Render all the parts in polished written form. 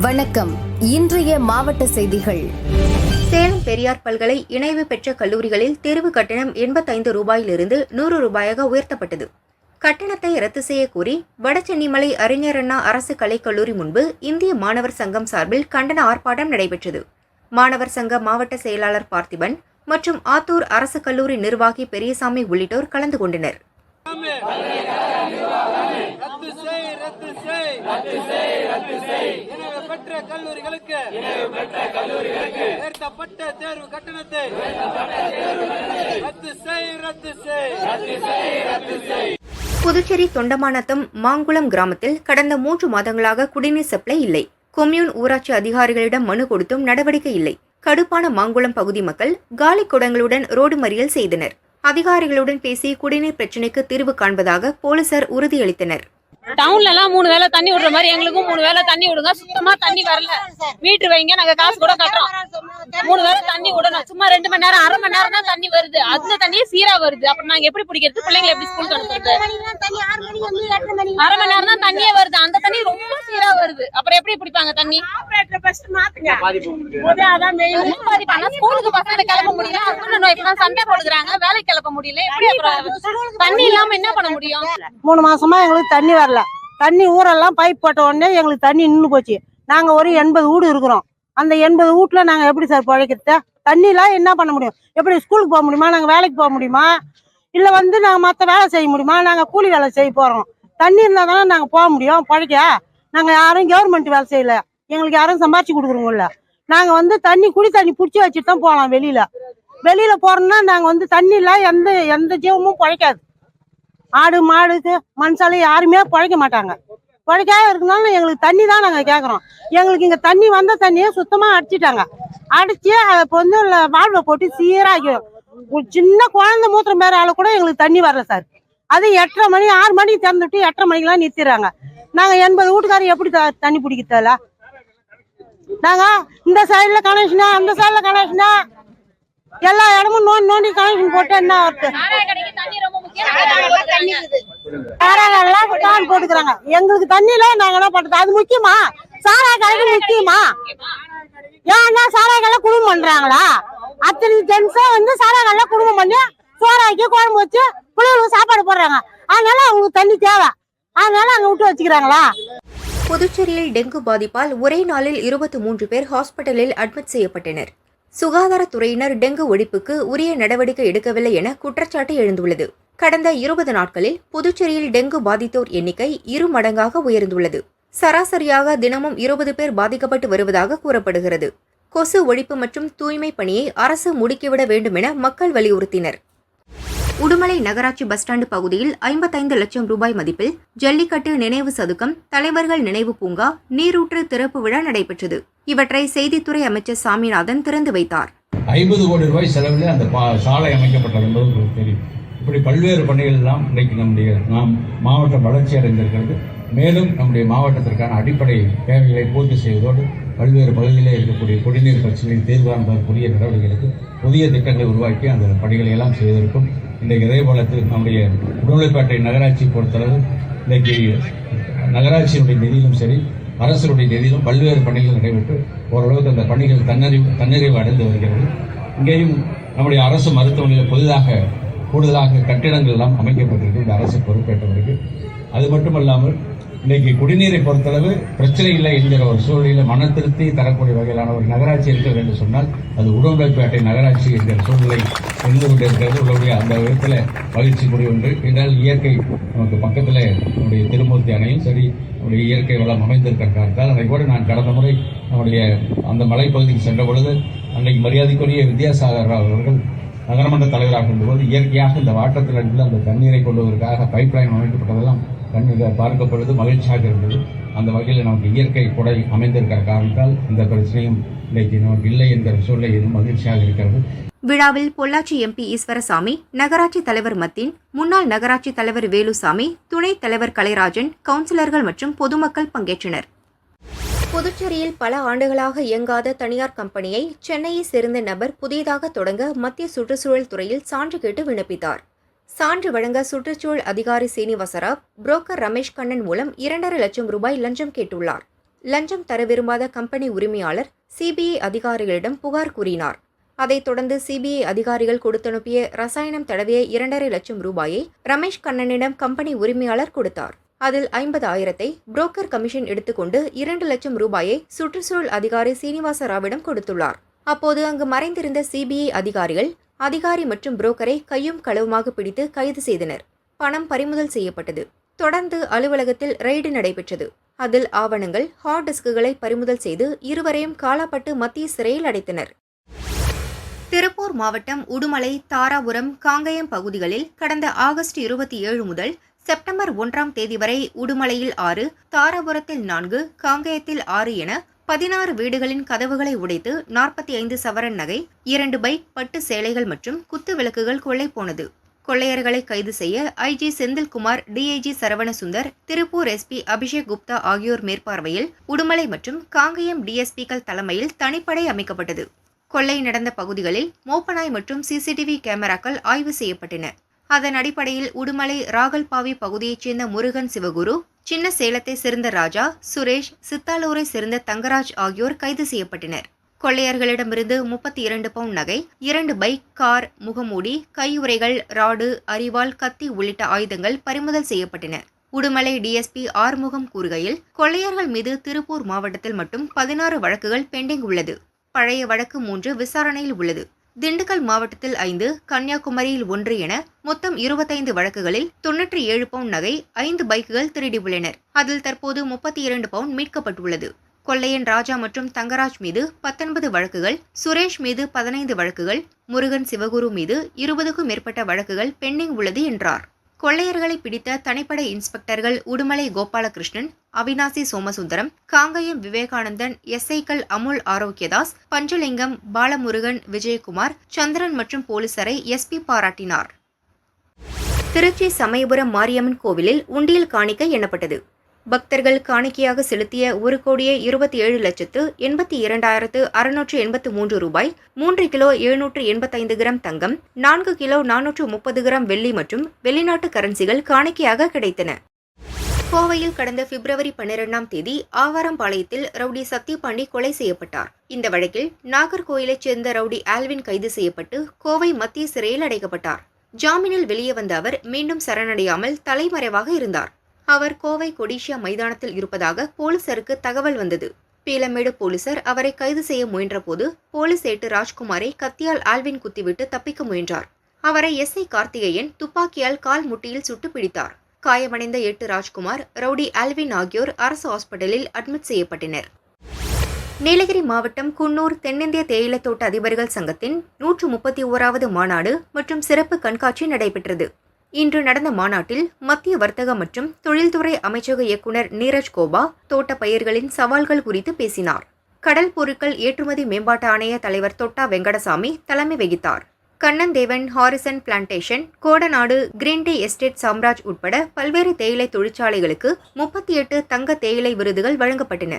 வணக்கம். இன்றைய மாவட்ட செய்திகள். சேலம் பெரியார் பல்கலை இணைவு பெற்ற கல்லூரிகளில் தேர்வு கட்டணம் 85 ரூபாயிலிருந்து 100 ரூபாயாக உயர்த்தப்பட்டது. கட்டணத்தை ரத்து செய்ய கோரி வடசென்னிமலை அறிஞர் அண்ணா அரசு கலைக்கல்லூரி முன்பு இந்திய மாணவர் சங்கம் சார்பில் கண்டன ஆர்ப்பாட்டம் நடைபெற்றது. மாணவர் சங்க மாவட்ட செயலாளர் பார்த்திபன் மற்றும் ஆத்தூர் அரசு கல்லூரி நிர்வாகி பெரியசாமி உள்ளிட்டோர் கலந்து கொண்டனர். புதுச்சேரி தொண்டமாநத்தம் மாங்குளம் கிராமத்தில் கடந்த 3 மாதங்களாக குடிநீர் சப்ளை இல்லை. கொம்யூன் ஊராட்சி அதிகாரிகளிடம் மனு கொடுத்தும் நடவடிக்கை இல்லை. கடுப்பான மாங்குளம் பகுதி மக்கள் காலி குடங்களுடன் ரோடு மறியல் செய்தனர். அதிகாரிகளுடன் பேசி குடிநீர் பிரச்சினைக்கு தீர்வு காண்பதாக போலீசார் உறுதியளித்தனர். டவுன்ல எல்லாம் 3 வேளை தண்ணி விடுற மாதிரி எங்களுக்கும் 3 வேளை தண்ணி விடுங்க. சுத்தமா தண்ணி வரல. மீட்டர் வைங்க, நாங்க காசு கூட கட்டுறோம். 3 வேளை தண்ணி விடணும். சும்மா 2 மணி நேரம் 1/2 மணி நேரம் தான் தண்ணி வருது. அந்த தண்ணியே சீரா வருது. அப்புறம் நாங்க எப்படி பிடிக்கிறது? பிள்ளைங்களை எப்படி ஸ்கூலுக்கு அனுப்புறது? 1/2 மணி நேரம் தான் தண்ணியே வருது. அந்த தண்ணி ரொம்ப சீரா வருது. அப்புறம் எப்படி பிடிப்பாங்க தண்ணி? ஸ்கூலுக்கு பசங்க கிளப்ப முடியல. இப்பதான் சண்டை போடுறாங்க. வேலைக்கு கிளப்ப முடியல. எப்படி அப்புறம் தண்ணி இல்லாம என்ன பண்ண முடியும்? 3 மாசமா எங்களுக்கு தண்ணி வரல. தண்ணி ஊரெல்லாம் பைப் போட்ட உடனே எங்களுக்கு தண்ணி நின்று போச்சு. நாங்க ஒரு 80 வீடு இருக்கிறோம். அந்த 80 வீட்டுல நாங்க எப்படி சார் பழைக்கிறது? தண்ணிலாம் என்ன பண்ண முடியும்? எப்படி ஸ்கூலுக்கு போக முடியுமா? நாங்க வேலைக்கு போக முடியுமா? இல்ல நாங்க மத்த வேலை செய்ய முடியுமா? நாங்க கூலி வேலை செய்ய போறோம். தண்ணி இருந்தா தானே நாங்க போக முடியும் பழைக்க. நாங்க யாரும் கவர்மெண்ட் வேலை செய்யல. எங்களுக்கு யாரும் சம்பாரிச்சு கொடுக்குறோம்ல. நாங்க தண்ணி குடி தண்ணி பிடிச்சி வச்சுட்டு தான் போகலாம். வெளியில போறோம்னா நாங்க தண்ணில எந்த ஜீவமும் பழைக்காது. ஆடு மாடுக்கு மனுஷால யாருமே பழைக்க மாட்டாங்க. பழைக்காத இருக்கனால எங்களுக்கு தண்ணி தான் நாங்க கேக்குறோம். எங்களுக்கு இங்க தண்ணி வந்த தண்ணியை சுத்தமா அடிச்சிட்டாங்க. அடிச்சு அதை வாழ்வை போட்டு சீராக்கி சின்ன குழந்தை மூத்திரம் பேர ஆளு கூட எங்களுக்கு தண்ணி வரல சார். அது 8:30 மணி 6 மணிக்கு திறந்துட்டு 8:30 மணிக்கெல்லாம் நிறுத்திடுறாங்க. நாங்க 80 வீட்டுக்காரர் எப்படி தண்ணி பிடிக்கிறதுல? நாங்க இந்த சைடுல கனெக்ஷனா அந்த சைடுல கனெக்ஷனா எல்லா இடமும் நோண்டி கனெக்ஷன் போட்டு என்ன வருது? போட்டுக்கிறாங்க. எங்களுக்கு தண்ணியில நாங்க என்ன பண்றது? அது முக்கியமா? சாரா கடைக்கு முக்கியமா? ஏன்னா சாரா கடை குடும்பம் பண்றாங்களா? அத்தனை ஜென்ஸா சாரா கடை குடும்பம் பண்ணி சோறாக்கி குழம்பு வச்சு பிள்ளைகளுக்கு சாப்பாடு போடுறாங்க. அதனால அவங்களுக்கு தண்ணி தேவை. அதனால அங்க விட்டு வச்சுக்கிறாங்களா? புதுச்சேரியில் டெங்கு பாதிப்பால் ஒரே நாளில் 23 பேர் ஹாஸ்பிட்டலில் அட்மிட் செய்யப்பட்டனர். சுகாதாரத்துறையினர் டெங்கு ஒழிப்புக்கு உரிய நடவடிக்கை எடுக்கவில்லை என குற்றச்சாட்டு எழுந்துள்ளது. கடந்த 20 நாட்களில் புதுச்சேரியில் டெங்கு பாதித்தோர் எண்ணிக்கை 2 மடங்காக உயர்ந்துள்ளது. சராசரியாக தினமும் 20 பேர் பாதிக்கப்பட்டு வருவதாக கூறப்படுகிறது. கொசு ஒழிப்பு மற்றும் தூய்மை பணியை அரசு முடுக்கிவிட வேண்டும் என மக்கள் வலியுறுத்தினர். உடுமலை நகராட்சி பஸ் ஸ்டாண்டு பகுதியில் 55 லட்சம் ரூபாய் மதிப்பில் ஜல்லிக்கட்டு நினைவு சதுக்கம், தலைவர்கள் நினைவு பூங்கா, நீரூற்று திறப்பு விழா நடைபெற்றது. இவற்றை செய்தித்துறை அமைச்சர் சாமிநாதன் திறந்து வைத்தார். 50 கோடி ரூபாய் செலவில் அந்த சாலை அமைக்கப்பட்டது என்பது உங்களுக்கு தெரியும். இப்படி பல்வேறு பணிகள் எல்லாம் இன்றைக்கு நாம் மாவட்டம் வளர்ச்சி அடைந்திருக்கிறது. மேலும் நம்முடைய மாவட்டத்திற்கான அடிப்படை தேவைகளை பூர்த்தி செய்வதோடு பல்வேறு பகுதிகளிலே இருக்கக்கூடிய குடிநீர் பிரச்சனைகளை தீர்வு காண்பதற்குரிய நடவடிக்கைகளுக்கு புதிய திட்டங்களை உருவாக்கி அந்த பணிகளை எல்லாம் செய்திருக்கும். இன்றைக்கு இதே போல நம்முடைய உடுமலைப்பேட்டை நகராட்சி பொறுத்தளவு இன்றைக்கு நகராட்சியினுடைய நிதியிலும் சரி அரசுடைய நிதியிலும் பல்வேறு பணிகள் நடைபெற்று ஓரளவுக்கு அந்த பணிகள் தன்னிறைவு அடைந்து வருகிறது. இங்கேயும் நம்முடைய அரசு மருத்துவமனையில் கூடுதலாக கட்டிடங்கள் எல்லாம் அமைக்கப்பட்டிருக்கு இந்த அரசு பொறுப்பேற்ற பிறகு. அது மட்டுமல்லாமல் இன்னைக்கு குடிநீரை பொறுத்தளவு பிரச்சனை இல்லை என்கிற ஒரு சூழ்நிலையில் மன திருப்தி தரக்கூடிய வகையிலான ஒரு நகராட்சி இருக்க வேண்டும் சொன்னால் அது உடுமலைப்பேட்டை நகராட்சி என்கிற சூழ்நிலை இருந்து கொண்டிருக்கிறது. உள்ளபடியே அந்த விதத்தில் மகிழ்ச்சிக்குரிய ஒன்று. என்றால் இயற்கை நமக்கு பக்கத்தில் நம்முடைய திருமூர்த்தி அணையும் சரி நம்முடைய இயற்கை வளம் அமைந்திருக்கிற காரணத்தால் அதை கூட நான் கடந்த முறை நம்முடைய அந்த மலைப்பகுதிக்கு சென்ற பொழுது அன்றைக்கு மரியாதைக்குரிய வித்யாசாகர் ராவ் அவர்கள் நகரமன்ற தலைவராக இருந்தபோது இயற்கையாக இந்த வாட்டத்தில் அடிப்பில் அந்த தண்ணீரை கொள்வதற்காக பைப் லைன் அமைக்கப்பட்டதெல்லாம் பார்க்கப்படுவது மகிழ்ச்சியாக இருந்தது. அந்த வகையில் நமக்கு இயற்கை கொடை அமைந்திருக்கிற காரணத்தால் இந்த பிரச்சனையும் இன்றைக்கு நமக்கு இல்லை என்கிற சூழ்நிலை மகிழ்ச்சியாக இருக்கிறது. விழாவில் பொள்ளாச்சி எம்பி ஈஸ்வரசாமி, நகராட்சி தலைவர் மத்தின், முன்னாள் நகராட்சி தலைவர் வேலுசாமி, துணைத் தலைவர் கலைராஜன், கவுன்சிலர்கள் மற்றும் பொதுமக்கள் பங்கேற்றனர். புதுச்சேரியில் பல ஆண்டுகளாக இயங்காத தனியார் கம்பெனியை சென்னையை சேர்ந்த நபர் புதியதாக தொடங்க மத்திய சுற்றுச்சூழல் துறையில் சான்று கேட்டு விண்ணப்பித்தார். சான்று வழங்க சுற்றுச்சூழல் அதிகாரி சீனிவாசராவ் புரோக்கர் ரமேஷ் கண்ணன் மூலம் 2.5 லட்சம் ரூபாய் லஞ்சம் கேட்டுள்ளார். லஞ்சம் தர விரும்பாத கம்பெனி உரிமையாளர் சிபிஐ அதிகாரிகளிடம் புகார் கூறினார். அதைத் தொடர்ந்து சிபிஐ அதிகாரிகள் கொடுத்தனுப்பிய ரசாயனம் தடவிய 2.5 லட்சம் ரூபாயை ரமேஷ் கண்ணனிடம் கம்பெனி உரிமையாளர் கொடுத்தார். அதில் 50,000 புரோக்கர் கமிஷன் எடுத்துக்கொண்டு 2 லட்சம் ரூபாயை சுற்றுச்சூழல் அதிகாரி சீனிவாச ராவிடம் கொடுத்துள்ளார். அப்போது அங்கு மறைந்திருந்த சிபிஐ அதிகாரிகள் அதிகாரி மற்றும் புரோக்கரை கையும் களவுமாக பிடித்து கைது செய்தனர். பணம் பறிமுதல் செய்யப்பட்டது. தொடர்ந்து அலுவலகத்தில் ரெய்டு நடைபெற்றது. அதில் ஆவணங்கள், ஹார்ட் டிஸ்குகளை பறிமுதல் செய்து இருவரையும் காலாப்பட்டு மத்திய சிறையில் அடைத்தனர். திருப்பூர் மாவட்டம் உடுமலை, தாராபுரம், காங்கயம் பகுதிகளில் கடந்த ஆகஸ்ட் 27 முதல் செப்டம்பர் 1ஆம் தேதி வரை உடுமலையில் 6, தாராபுரத்தில் 4, காங்கயத்தில் 6 என 16 வீடுகளின் கதவுகளை உடைத்து 45 சவரன் நகை, 2 பைக், பட்டு சேலைகள் மற்றும் குத்து விளக்குகள் கொள்ளை போனது. கொள்ளையர்களை கைது செய்ய IG Senthilkumar, DIG Saravanasundar, Tiruppur SP Abhishek Gupta ஆகியோர் மேற்பார்வையில் உடுமலை மற்றும் காங்கயம் டிஎஸ்பிக்கள் தலைமையில் தனிப்படை அமைக்கப்பட்டது. கொள்ளை நடந்த பகுதிகளில் மோப்பனாய் மற்றும் சிசிடிவி கேமராக்கள் ஆய்வு செய்யப்பட்டன. அதன் அடிப்படையில் உடுமலை ராகல்பாவி பகுதியைச் சேர்ந்த முருகன் சிவகுரு, சின்ன சேலத்தை சேர்ந்த ராஜா, சுரேஷ், சித்தாலூரை சேர்ந்த தங்கராஜ் ஆகியோர் கைது செய்யப்பட்டனர். கொள்ளையர்களிடமிருந்து 32 பவுண்ட் நகை, 2 பைக், கார், முகமூடி, கையுறைகள், ராடு, அரிவாள், கத்தி உள்ளிட்ட ஆயுதங்கள் பறிமுதல் செய்யப்பட்டன. உடுமலை டிஎஸ்பி ஆறுமுகம் கூறுகையில், கொள்ளையர்கள் மீது திருப்பூர் மாவட்டத்தில் மட்டும் 16 வழக்குகள் பெண்டிங் உள்ளது. பழைய வழக்கு 3 விசாரணையில் உள்ளது. திண்டுக்கல் மாவட்டத்தில் 5, கன்னியாகுமரியில் 1 என மொத்தம் 25 வழக்குகளில் 97 பவுண்ட் நகை, 5 பைக்குகள் திருடி உள்ளனர். அதில் தற்போது 32 பவுண்ட் மீட்கப்பட்டுள்ளது. கொள்ளையன் ராஜா மற்றும் தங்கராஜ் மீது 19 வழக்குகள், சுரேஷ் மீது 15 வழக்குகள், முருகன் சிவகுரு மீது 20க்கும் மேற்பட்ட வழக்குகள் பெண்டிங் உள்ளது என்றார். கொள்ளையர்களை பிடித்த தனிப்படை இன்ஸ்பெக்டர்கள் உடுமலை கோபாலகிருஷ்ணன், அவினாசி சோமசுந்தரம், காங்கயம் விவேகானந்தன், எஸ்ஐக்கள் அமுல் ஆரோக்கியதாஸ், பஞ்சலிங்கம், பாலமுருகன், விஜயகுமார், சந்திரன் மற்றும் போலீசாரை எஸ்பி பாராட்டினார். திருச்சி சமயபுரம் மாரியம்மன் கோவிலில் உண்டியல் காணிக்கை எண்ணப்பட்டது. பக்தர்கள் காணிக்கையாக செலுத்திய 1,77,82,683 ரூபாய், 3 கிலோ 785 கிராம் தங்கம், 4 கிலோ 430 கிராம் வெள்ளி மற்றும் வெளிநாட்டு கரன்சிகள் காணிக்கையாக கிடைத்தன. கோவையில் கடந்த பிப்ரவரி 12ஆம் தேதி ஆவாரம்பாளையத்தில் ரவுடி சத்யபாண்டி கொலை செய்யப்பட்டார். இந்த வழக்கில் நாகர்கோயிலைச் சேர்ந்த ரவுடி ஆல்வின் கைது செய்யப்பட்டு கோவை மத்திய சிறையில் அடைக்கப்பட்டார். ஜாமீனில் வெளியே வந்த அவர் மீண்டும் சரணடையாமல் தலைமறைவாக இருந்தார். அவர் கோவை கொடிஷியா மைதானத்தில் இருப்பதாக போலீசாருக்கு தகவல் வந்தது. பீலமேடு போலீசார் அவரை கைது செய்ய முயன்றபோது போலீஸ் ஏட்டு ராஜ்குமாரை கத்தியால் ஆல்வின் குத்திவிட்டு தப்பிக்க முயன்றார். அவரை எஸ்ஐ கார்த்திகேயன் துப்பாக்கியால் கால் முட்டியில் சுட்டு பிடித்தார். காயமடைந்த ஏட்டு ராஜ்குமார், ரவுடி ஆல்வின் ஆகியோர் அரசு ஹாஸ்பிட்டலில் அட்மிட் செய்யப்பட்டனர். நீலகிரி மாவட்டம் குன்னூர் தென்னிந்திய தேயிலை தோட்ட அதிபர்கள் சங்கத்தின் 131வது மாநாடு மற்றும் சிறப்பு கண்காட்சி நடைபெற்றது. இன்று நடந்த மாநாட்டில் மத்திய வர்த்தக மற்றும் தொழில்துறை அமைச்சக இயக்குநர் நீரஜ் கோபா தோட்ட பயிர்களின் சவால்கள் குறித்து பேசினார். கடல் பொருட்கள் ஏற்றுமதி மேம்பாட்டு ஆணைய தலைவர் தொட்டா வெங்கடசாமி தலைமை வகித்தார். Kannan Devan Harrison plantation, Kodanad, green tea estate Chamraj உட்பட பல்வேறு தேயிலை தொழிற்சாலைகளுக்கு 38 தங்க தேயிலை விருதுகள் வழங்கப்பட்டன.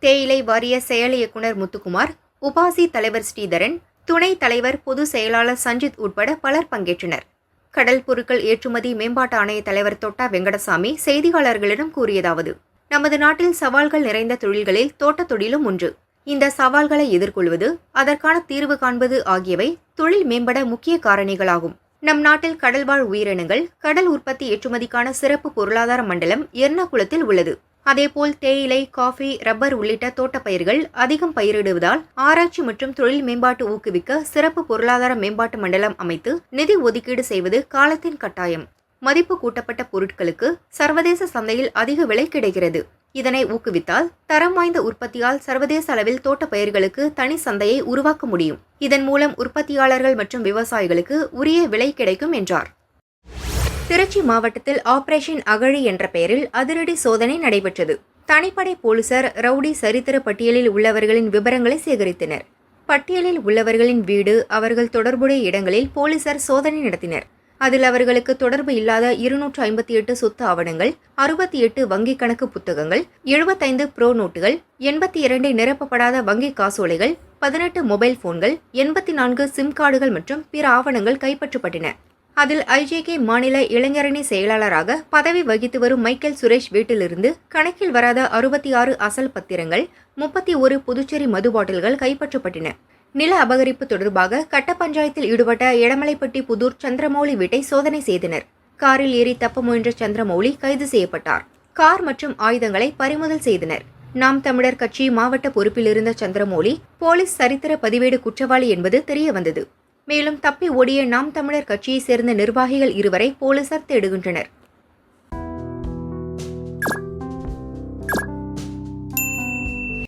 தேயிலை வாரிய செயல் இயக்குநர் முத்துக்குமார், உபாசி தலைவர் ஸ்ரீதரன், துணைத் தலைவர் பொதுச் செயலாளர் சஞ்சித் உட்பட பலர் பங்கேற்றனர். கடல் பொருட்கள் ஏற்றுமதி மேம்பாட்டு ஆணைய தலைவர் தொட்டா வெங்கடசாமி செய்தியாளர்களிடம் கூறியதாவது: நமது நாட்டில் சவால்கள் நிறைந்த தொழில்களில் தோட்டத் தொழிலும் ஒன்று. இந்த சவால்களை எதிர்கொள்வது, அதற்கான தீர்வு காண்பது ஆகியவை தொழில் மேம்பட முக்கிய காரணிகளாகும். நம் நாட்டில் கடல்வாழ் உயிரினங்கள், கடல் உற்பத்தி ஏற்றுமதிக்கான சிறப்பு பொருளாதார மண்டலம் எர்ணாகுளத்தில் உள்ளது. அதேபோல் தேயிலை, காஃபி, ரப்பர் உள்ளிட்ட தோட்டப்பயிர்கள் அதிகம் பயிரிடுவதால் ஆராய்ச்சி மற்றும் தொழில் மேம்பாட்டு ஊக்குவிக்க சிறப்பு பொருளாதார மேம்பாட்டு மண்டலம் அமைத்து நிதி ஒதுக்கீடு செய்வது காலத்தின் கட்டாயம். மதிப்பு கூட்டப்பட்ட பொருட்களுக்கு சர்வதேச சந்தையில் அதிக விலை கிடைக்கிறது. இதனை ஊக்குவித்தால் தரம் வாய்ந்த உற்பத்தியால் சர்வதேச அளவில் தோட்டப்பயிர்களுக்கு தனி சந்தையை உருவாக்க முடியும். இதன் மூலம் உற்பத்தியாளர்கள் மற்றும் விவசாயிகளுக்கு உரிய விலை கிடைக்கும் என்றார். திருச்சி மாவட்டத்தில் ஆபரேஷன் அகழி என்ற பெயரில் அதிரடி சோதனை நடைபெற்றது. தனிப்படை போலீசார் ரவுடி சரித்திர பட்டியலில் உள்ளவர்களின் விவரங்களை சேகரித்தனர். பட்டியலில் உள்ளவர்களின் வீடு, அவர்கள் தொடர்புடைய இடங்களில் போலீசார் சோதனை நடத்தினர். அதில் அவர்களுக்கு தொடர்பு இல்லாத 258 சொத்து ஆவணங்கள், 68 வங்கிக் கணக்கு புத்தகங்கள், 75 ப்ரோ நோட்டுகள், 82 நிரப்பப்படாத வங்கி காசோலைகள், 18 மொபைல் போன்கள், 84 சிம் கார்டுகள் மற்றும் பிற ஆவணங்கள் கைப்பற்றப்பட்டன. அதில் ஐஜேகே மாநில இளைஞரணி செயலாளராக பதவி வகித்து வரும் மைக்கேல் சுரேஷ் வீட்டிலிருந்து கணக்கில் வராத 66 அசல் பத்திரங்கள், 31 புதுச்சேரி மது பாட்டில்கள் கைப்பற்றப்பட்டன. நில அபகரிப்பு தொடர்பாக கட்ட பஞ்சாயத்தில் ஈடுபட்ட எடமலைப்பட்டி புதூர் சந்திரமௌலி வீட்டை சோதனை செய்தனர். காரில் ஏறி தப்ப முயன்ற சந்திரமௌலி கைது செய்யப்பட்டார். கார் மற்றும் ஆயுதங்களை பறிமுதல் செய்தனர். நாம் தமிழர் கட்சி மாவட்ட பொறுப்பில் இருந்த சந்திரமௌலி போலீஸ் சரித்திர பதிவேடு குற்றவாளி என்பது தெரியவந்தது. மேலும் தப்பி ஓடிய நாம் தமிழர் கட்சியைச் சேர்ந்த நிர்வாகிகள் 2 போலீசார் தேடுகின்றனர்.